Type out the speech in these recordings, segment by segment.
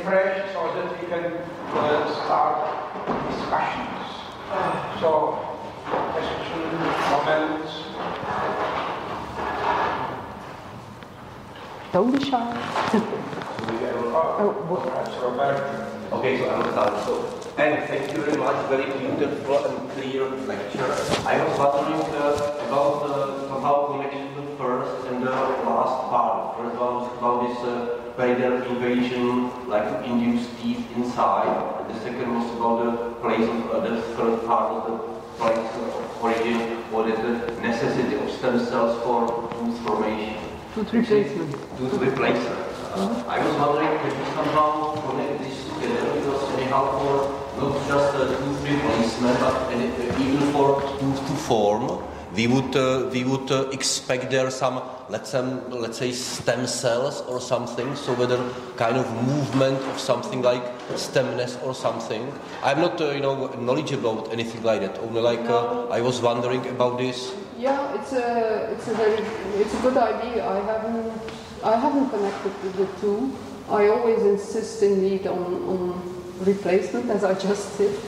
refresh so that we can start discussions. So, question, comments. Don't be shy. Okay, so I will start. So, and thank you very much, very beautiful and clear lecture. I was wondering about somehow connection to the first and the last part. First one was about this predator invasion, like induced teeth inside. And the second was about the place of the third part of the place of origin, or the necessity of stem cells for tooth formation. Tooth replacement. Tooth replacement. I was wondering if you somehow connect this together, because anyhow for not just tooth replacement, but even for tooth to form, we would expect there some, let's say stem cells or something, so whether kind of movement of something like stemness or something. I'm not knowledgeable about anything like that. Only I was wondering about this. Yeah, it's a good idea. I haven't connected the two. I always insist indeed on replacement, as I just did.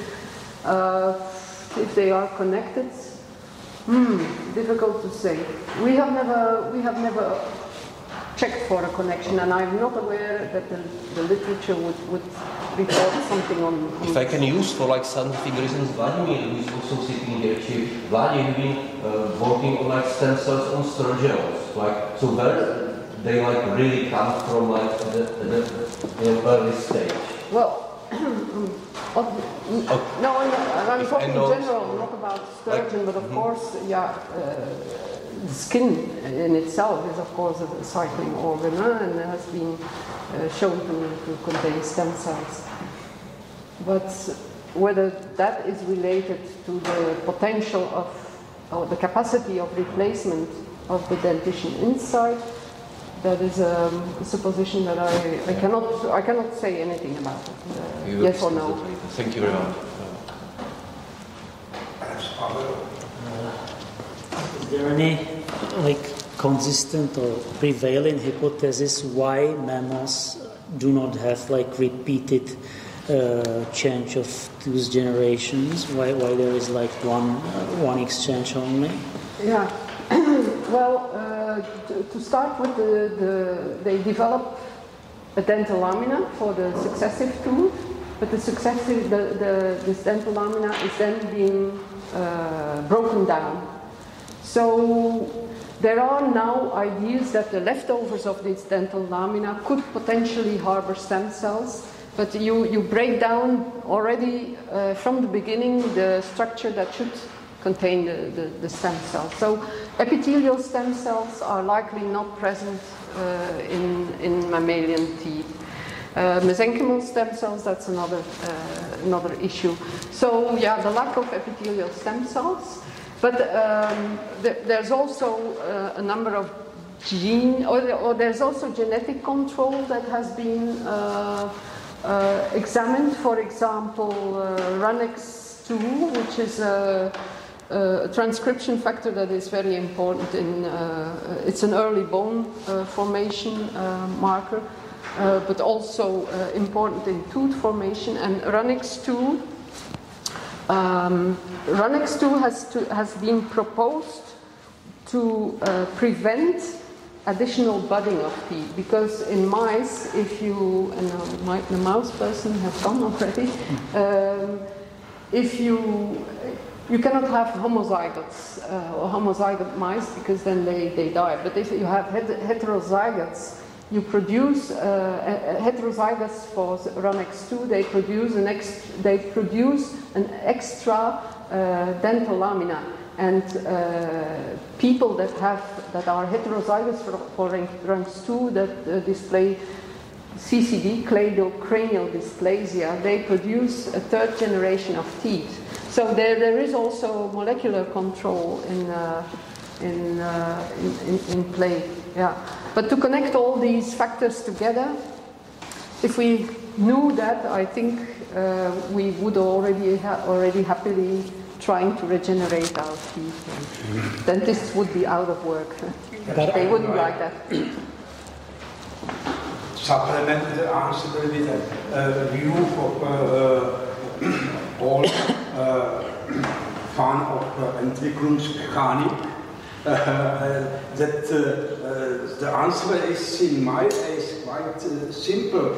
If they are connected, difficult to say. We have never checked for a connection, and I'm not aware that the literature would report something on. If I can use for scientific reasons, Vladimir, who is also sitting here, Vladimir has been working on stem cells on sturgeons, so where they really come from the early stage. Well, no, I'm talking in general, not about sturgeon, but of course, the skin in itself is of course a cycling organ, and has been shown to contain stem cells. But whether that is related to the potential or the capacity of replacement of the dentition inside, that is a supposition that I cannot say anything about it. Yes or no. Thank you very much. Is there any consistent or prevailing hypothesis why mammals do not have repeated change of tooth generations? Why there is one exchange only? Yeah. Well, to start with, they develop a dental lamina for the successive tooth, but this dental lamina is then being broken down. So there are now ideas that the leftovers of this dental lamina could potentially harbor stem cells, but you break down already from the beginning the structure that should contain the stem cells. So epithelial stem cells are likely not present in mammalian teeth. Mesenchymal stem cells, that's another issue. So yeah, the lack of epithelial stem cells, but there's also a number of there's also genetic control that has been examined. For example, RUNX2, which is a transcription factor that is very important it's an early bone formation marker, but also important in tooth formation. And RUNX2 has been proposed to prevent additional budding of teeth, because in mice, if you, and the mouse person has gone already, if you cannot have homozygotes or homozygote mice, because then they die. But if you have heterozygotes, you produce heterozygotes for RUNX2. They produce an extra dental lamina, and people that are heterozygous for RUNX2 that display CCD, cleidocranial dysplasia, they produce a third generation of teeth. So there is also molecular control in play. Yeah. But to connect all these factors together, if we knew that, I think we would already happily trying to regenerate our teeth. Dentists would be out of work. They wouldn't like that. supplement the answer with a view of all fan of Entwicklungsmechanik. That the answer is, in my case, quite simple.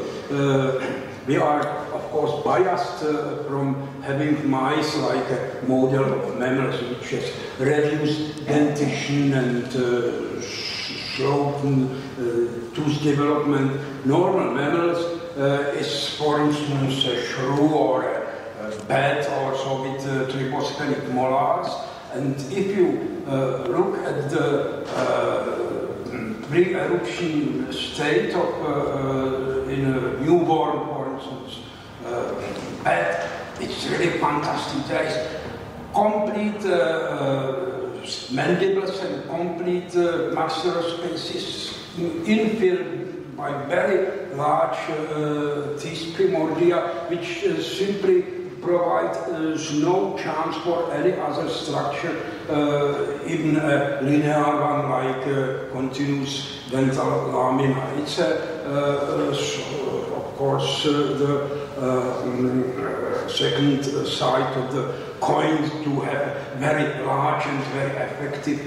We are, of course, biased from having mice like a model of mammals, which has reduced dentition and shortened tooth development. Normal mammals is, for instance, a shrew or a bat, also with triposphenic molars. And if you look at the pre-eruption state of in a newborn, for instance, bat, it's really fantastic. There is complete mandibles and complete maxillary spaces infilled by very large teeth primordia, which simply provide no chance for any other structure, even a linear one like continuous dental lamina. It's of course the second side of the coin to have very large and very effective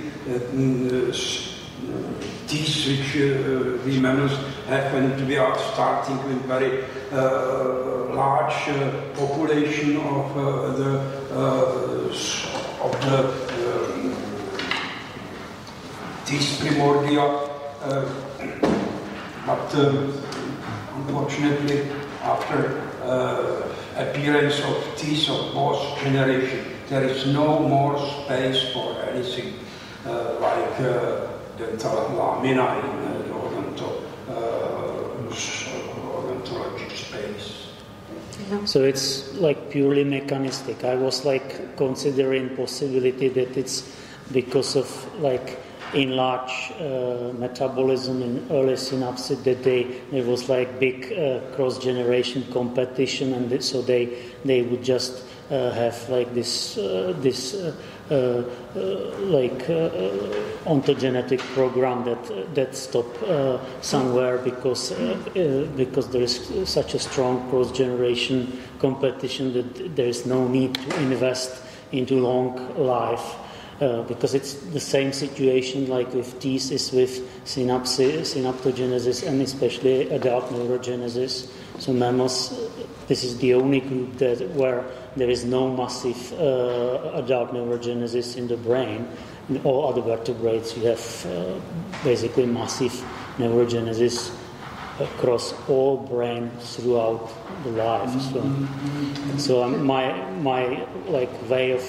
teeth which we mammals have, and we are starting with very large population of the teeth primordia, but unfortunately, after appearance of teeth of both generations, there is no more space for anything like dental lamina in the odontologic space. So it's like purely mechanistic. I was like considering possibility that it's because of like enlarged metabolism in early synapses that there was like big cross-generation competition, and so they would just have like this ontogenetic program that stop somewhere because there is such a strong cross-generation competition that there is no need to invest into long life. Because it's the same situation like with teeth is with synaptogenesis and especially adult neurogenesis. So mammals, this is the only group where there is no massive adult neurogenesis in the brain. In all other vertebrates, you have basically massive neurogenesis across all brain throughout the life. So my like way of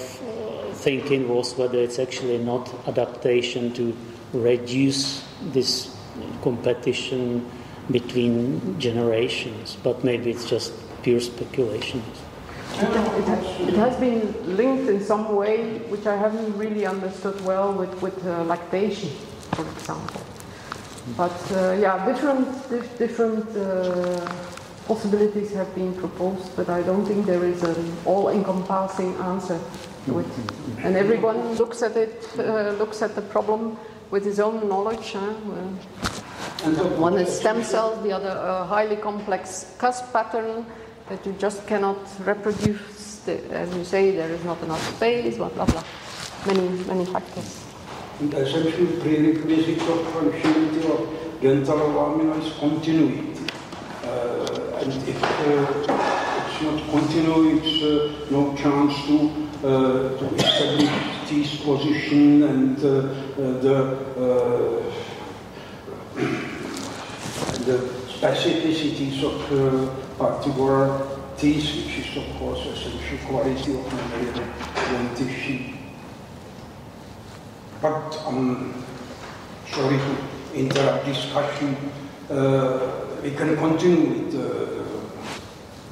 thinking was whether it's actually not adaptation to reduce this competition between generations, but maybe it's just pure speculation. It has been linked in some way, which I haven't really understood well, with lactation, for example. But different possibilities have been proposed, but I don't think there is an all-encompassing answer to it. And everyone looks at it, looks at the problem with his own knowledge. One is stem cells, the other a highly complex cusp pattern that you just cannot reproduce. As you say, there is not enough space, blah, blah, blah. Many factors. And the essential prerequisite of functionality of dental lamina is continuity. And if it's not continuity, it's no chance to establish teeth position and the specificities of particular teeth, which is of course essential quality of mammalian dentition. But I'm sorry to interrupt discussion. We can continue with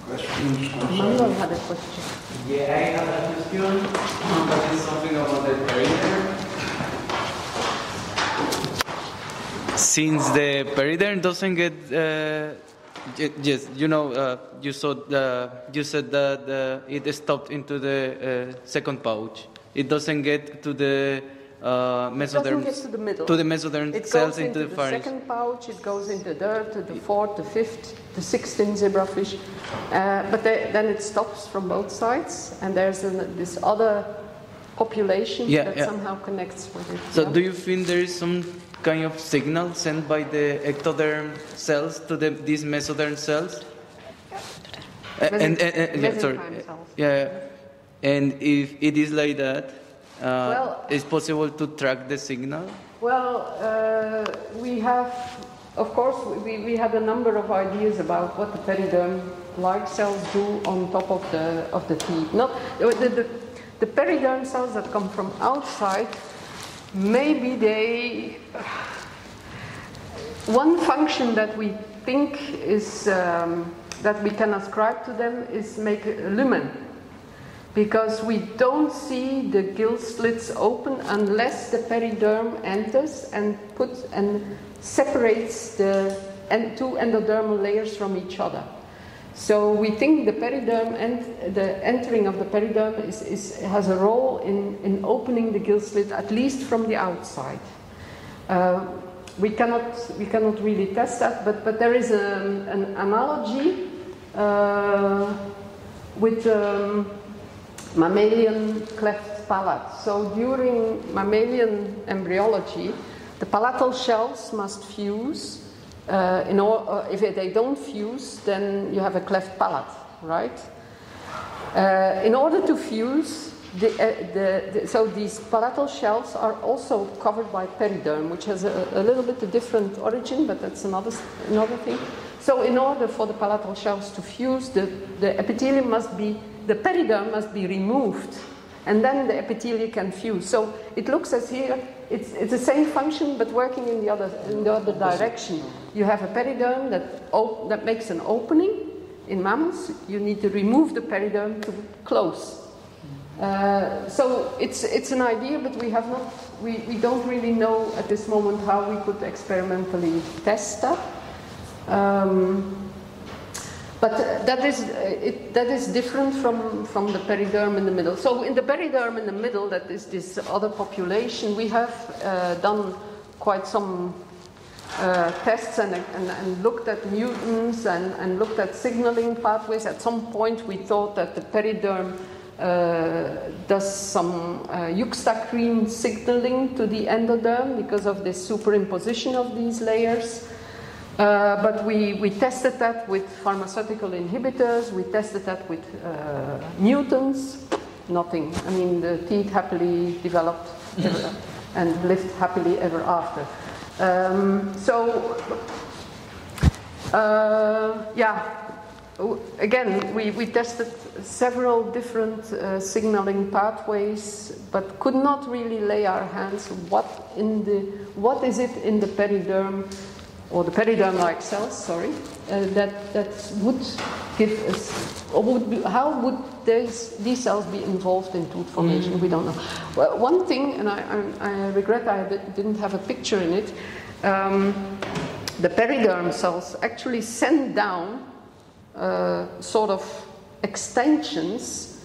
questions. Manuel had a question. Yeah, I have a question, but it's something about the periderm. Since the periderm doesn't get, yes, you know, you said that it stopped into the second pouch. It doesn't get to the mesoderm get to the middle. to the mesoderm cells into the the pharynx. second pouch, it goes into the fourth, the fifth, the sixth in zebrafish. But then it stops from both sides, and there's this other population that somehow connects with it. So do you think there is some kind of signal sent by the ectoderm cells to these mesoderm cells? And if it is like that, it's possible to track the signal? Well, we have, of course, we had a number of ideas about what the periderm-like cells do on top of the teeth. Not the periderm cells that come from outside. Maybe they. One function that we think is that we can ascribe to them is make a lumen, because we don't see the gill slits open unless the periderm enters and separates the two endodermal layers from each other. So we think the periderm and the entering of the periderm has a role in opening the gill slit, at least from the outside. We cannot really test that, but there is an analogy with mammalian cleft palate. So during mammalian embryology, the palatal shells must fuse. If they don't fuse, then you have a cleft palate, right? In order to fuse, so these palatal shells are also covered by periderm, which has a little bit a different origin, but that's another thing. So in order for the palatal shells to fuse, the epithelium the periderm must be removed, and then the epithelium can fuse. So it looks as here, it's the same function, but working in the other direction. You have a periderm that makes an opening. In mammals, you need to remove the periderm to close. So it's an idea, but we don't really know at this moment how we could experimentally test that. But that is different from the periderm in the middle. So in the periderm in the middle, that is this other population, we have done quite some tests and looked at mutants and looked at signaling pathways. At some point we thought that the periderm does some juxtacrine signaling to the endoderm because of this superimposition of these layers. But we tested that with pharmaceutical inhibitors, we tested that with mutants, nothing. I mean, the teeth happily developed and lived happily ever after. Again, we tested several different signaling pathways, but could not really lay our hands what is it in the periderm, or the periderm-like cells, that would give us, how would these cells be involved in tooth formation? We don't know. Well, one thing, and I regret I didn't have a picture in it, the periderm cells actually send down sort of extensions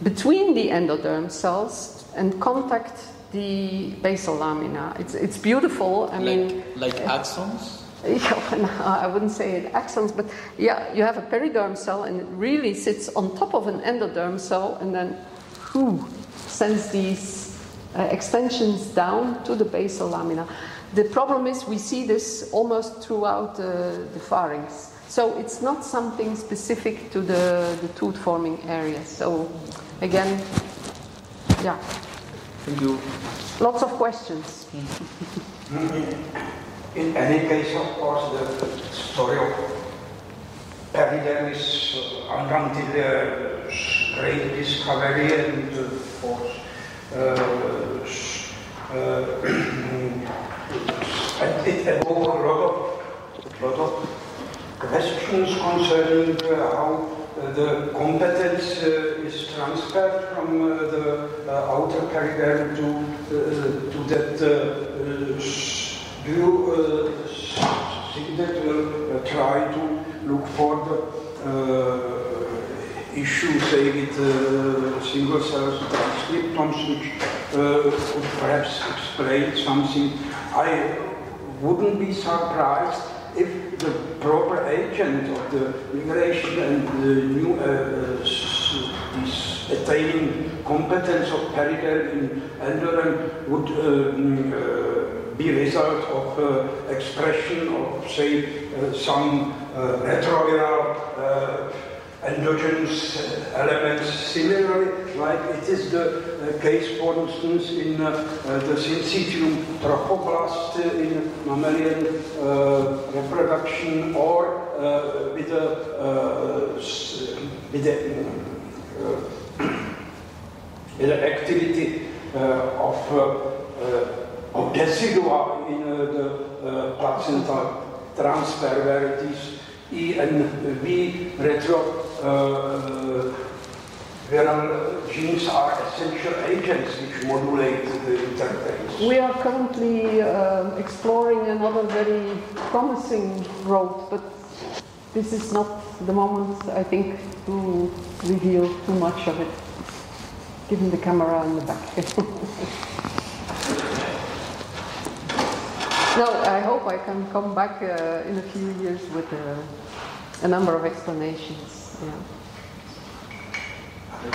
between the endoderm cells and contact the basal lamina. It's beautiful. I mean, like axons? No, I wouldn't say it axons, but yeah, you have a periderm cell and it really sits on top of an endoderm cell, and then sends these extensions down to the basal lamina. The problem is we see this almost throughout the pharynx. So it's not something specific to the tooth forming area. So again, yeah. Thank you. Lots of questions. In any case, of course, the story of periderm is until the great discovery, and of course, and it evoked a lot of questions concerning how the competence is transferred from the outer periderm to that. Do you think that we'll try to look for the issue, say, with single cell transcriptomes, which could perhaps explain something. I wouldn't be surprised if the proper agent of the migration and the new this attaining competence of Perrier in Endoren would be result of expression of, say, some retroviral endogenous elements, similarly like it is the case, for instance, in the syncytium trophoblast in mammalian reproduction, or with the activity of decidua in the placental transfer, where it is E and V retroviral genes are essential agents which modulate the interface. We are currently exploring another very promising road, but this is not the moment, I think, to reveal too much of it, given the camera in the back. No, I hope I can come back in a few years with a number of explanations. Yeah. I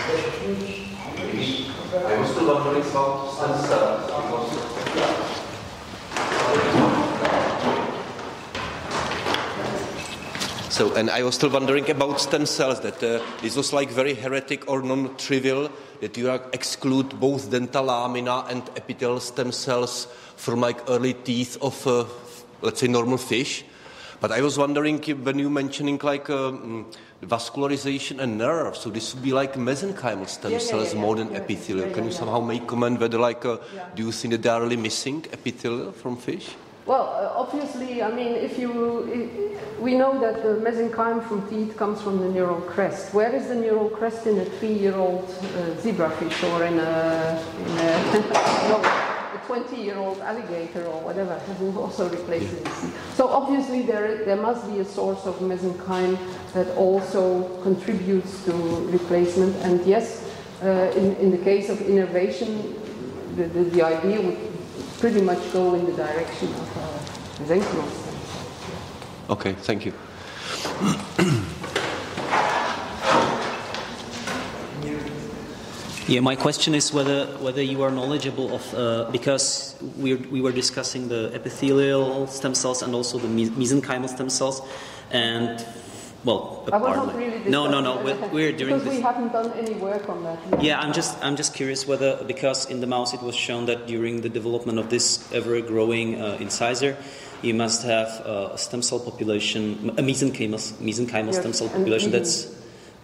was still wondering about stem cells. So, and I was still wondering about stem cells, that this was like very heretic or non-trivial, that you exclude both dental lamina and epithelial stem cells from like early teeth of, let's say, normal fish. But I was wondering, when you mentioning like vascularization and nerve, so this would be like mesenchymal stem cells more than epithelial. Can you somehow make comment whether like, do you think that they are really missing epithelial from fish? Well, obviously, I mean, we know that the mesenchyme from teeth comes from the neural crest. Where is the neural crest in a 3-year-old zebrafish, or in a 20-year-old alligator or whatever? Who also replaces the teeth. So obviously, there must be a source of mesenchyme that also contributes to replacement. And yes, in the case of innervation, the idea would pretty much go in the direction of mesenchymal stem cells. Okay, thank you. Yeah, my question is whether you are knowledgeable of, because we were discussing the epithelial stem cells and also the mesenchymal stem cells, and well, I wasn't really no. We're doing because we haven't done any work on that yet. Yeah, I'm just curious whether, because in the mouse it was shown that during the development of this ever-growing incisor, you must have a stem cell population, a mesenchymal stem cell population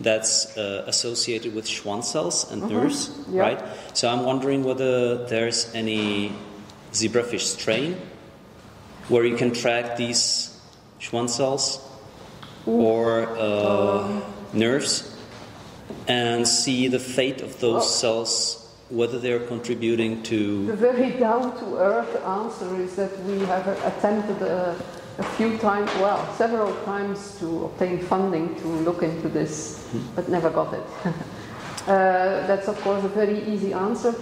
that's associated with Schwann cells and nerves, right? So I'm wondering whether there's any zebrafish strain where you can track these Schwann cells or nerves and see the fate of those cells, whether they're contributing to... The very down-to-earth answer is that we have attempted a few times, well, several times, to obtain funding to look into this, but never got it. That's of course a very easy answer,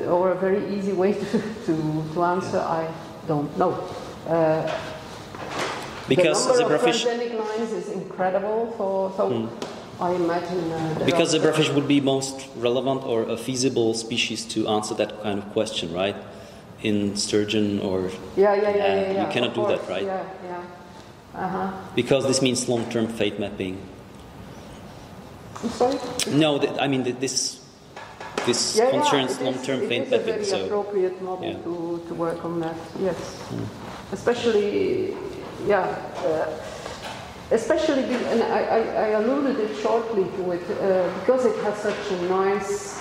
or a very easy way to answer. I don't know. Because the number zebrafish... of transgenic lines is incredible, so I imagine... because zebrafish would be most relevant or a feasible species to answer that kind of question, right? In sturgeon or... Yeah. You cannot do that, right? Yeah. Because this means long-term fate mapping. I'm sorry? No, I mean this concerns long-term fate mapping. It is a very appropriate model to work on that, yes. Especially, and I alluded it shortly to it, because it has such a nice,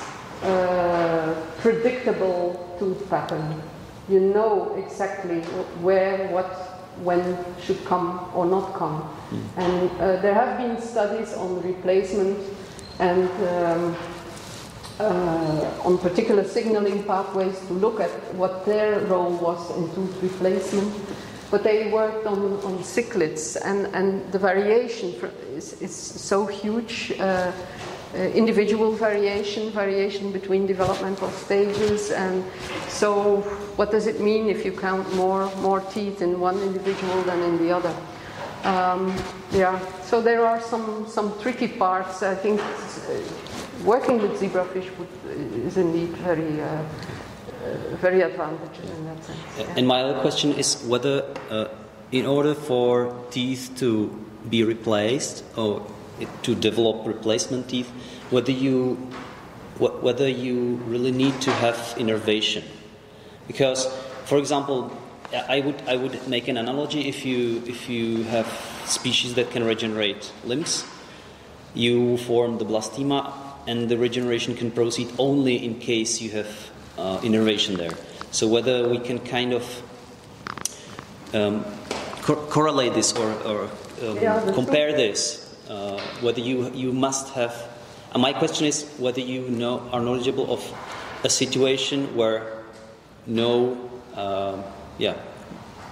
predictable tooth pattern. You know exactly where, what, when should come or not come. And there have been studies on replacement and on particular signaling pathways to look at what their role was in tooth replacement. But they worked on cichlids, and the variation is so huge individual variation between developmental stages, and so what does it mean if you count more teeth in one individual than in the other? So there are some tricky parts. I think working with zebrafish is indeed very advantageous in that sense. And my other question is whether, in order for teeth to be replaced or to develop replacement teeth, whether you really need to have innervation, because, for example, I would make an analogy. If you have species that can regenerate limbs, you form the blastema, and the regeneration can proceed only in case you have innervation there. So whether we can kind of correlate this or compare this, whether you must have. My question is whether you are knowledgeable of a situation where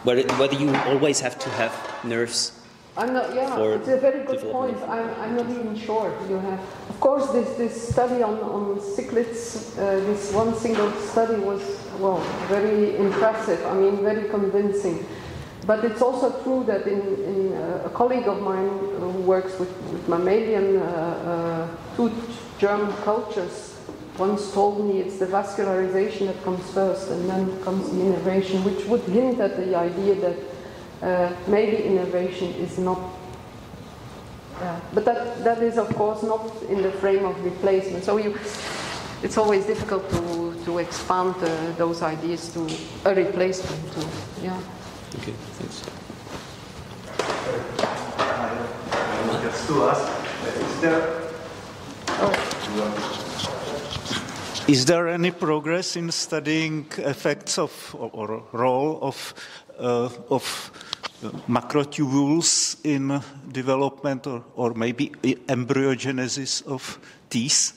whether you always have to have nerves. I'm not. Yeah, it's a very good point. I'm not even sure. You have, of course, this study on cichlids. This one single study was very impressive. I mean, very convincing. But it's also true that in a colleague of mine who works with mammalian tooth germ cultures once told me it's the vascularization that comes first and then comes the innervation, which would hint at the idea that maybe innervation is not. But that is of course not in the frame of replacement. So it's always difficult to expand those ideas to a replacement. Okay, thanks. Just to ask, is there any progress in studying effects of or role of macrotubules in development or maybe embryogenesis of teeth?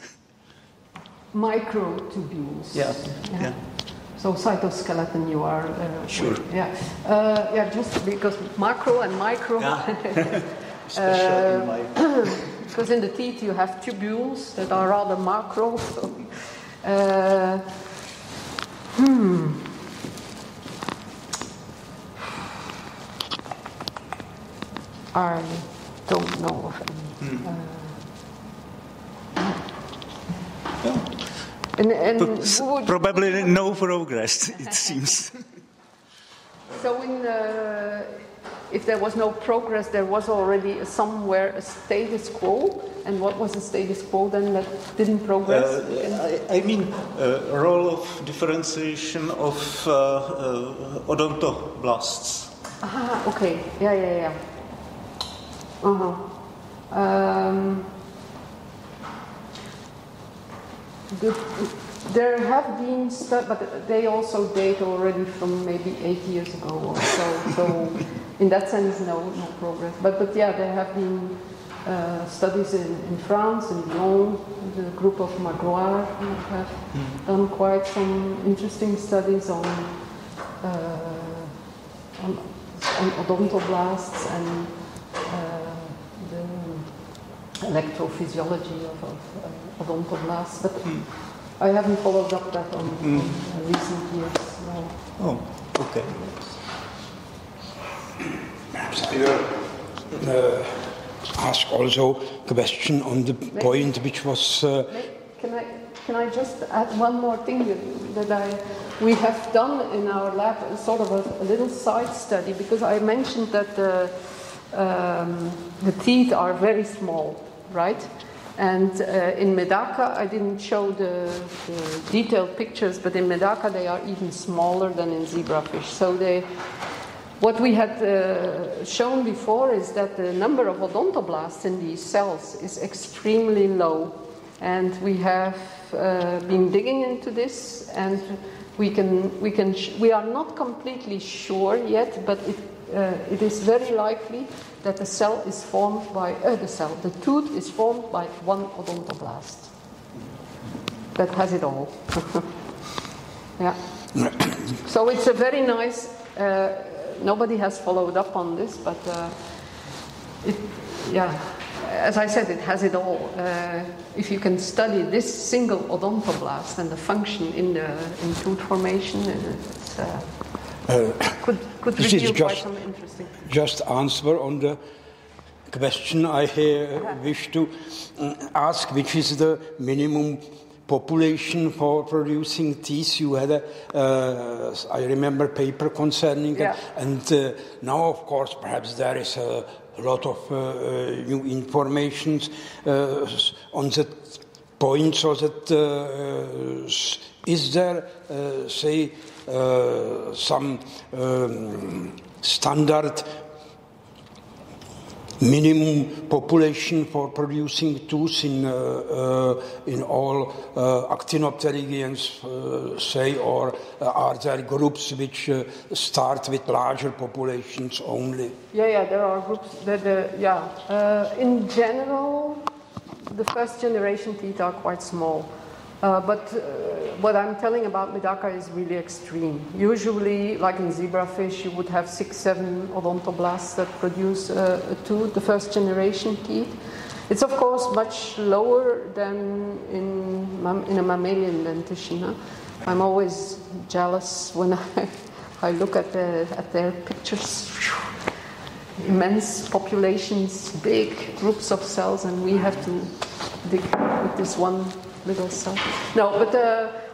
Microtubules. Yeah. So cytoskeleton, you are sure. Just because macro and micro. Especially because in the teeth you have tubules that are rather macro. So, I don't know of any. And probably no progress, it seems. So if there was no progress, there was already somewhere a status quo. And what was the status quo then that didn't progress? I mean, role of differentiation of odontoblasts. Okay. Yeah. There have been studies, but they also date already from maybe 8 years ago or so. So in that sense, no progress. But there have been studies in France, in Lyon, the group of Magloire have done quite some interesting studies on odontoblasts and the electrophysiology of odontoblasts. But I haven't followed up that on recent years. No. Oh, okay. Perhaps ask also a question on the point which was. Can I just add one more thing that we have done in our lab, sort of a little side study, because I mentioned that the teeth are very small, right? And in Medaka, I didn't show the detailed pictures, but in Medaka they are even smaller than in zebrafish. So what we had shown before is that the number of odontoblasts in these cells is extremely low. And we have been digging into this, and we are not completely sure yet, but it is very likely that the cell is formed by the tooth is formed by one odontoblast that has it all. Yeah. So it's a very nice. Nobody has followed up on this, but as I said, it has it all. If you can study this single odontoblast and the function in tooth formation, it's, could reveal quite some interesting things. Just answer on the question I wish to ask, which is the minimum population for producing teeth. You had I remember paper concerning it, and now of course perhaps there is a lot of new information on that point, so that is there say some standard minimum population for producing tooth in all actinopterygians, say, or are there groups which start with larger populations only? Yeah, there are groups that, in general, the first generation teeth are quite small. But what I'm telling about Medaka is really extreme. Usually, like in zebrafish, you would have 6-7 odontoblasts that produce a tooth, the first generation teeth. It's of course much lower than in a mammalian dentition. Huh? I'm always jealous when I look at their pictures. Immense populations, big groups of cells, and we have to dig with this one little cell. No, but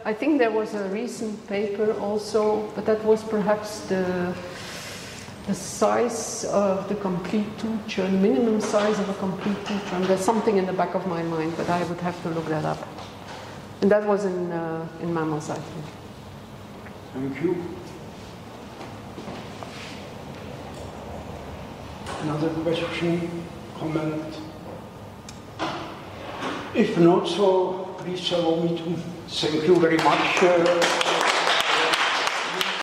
I think there was a recent paper also, but that was perhaps the size of the complete tooth churn, minimum size of a complete tooth churn. There's something in the back of my mind, but I would have to look that up. And that was in mammals, I think. Thank you. Another question, comment? If not, so please allow me to thank you very much.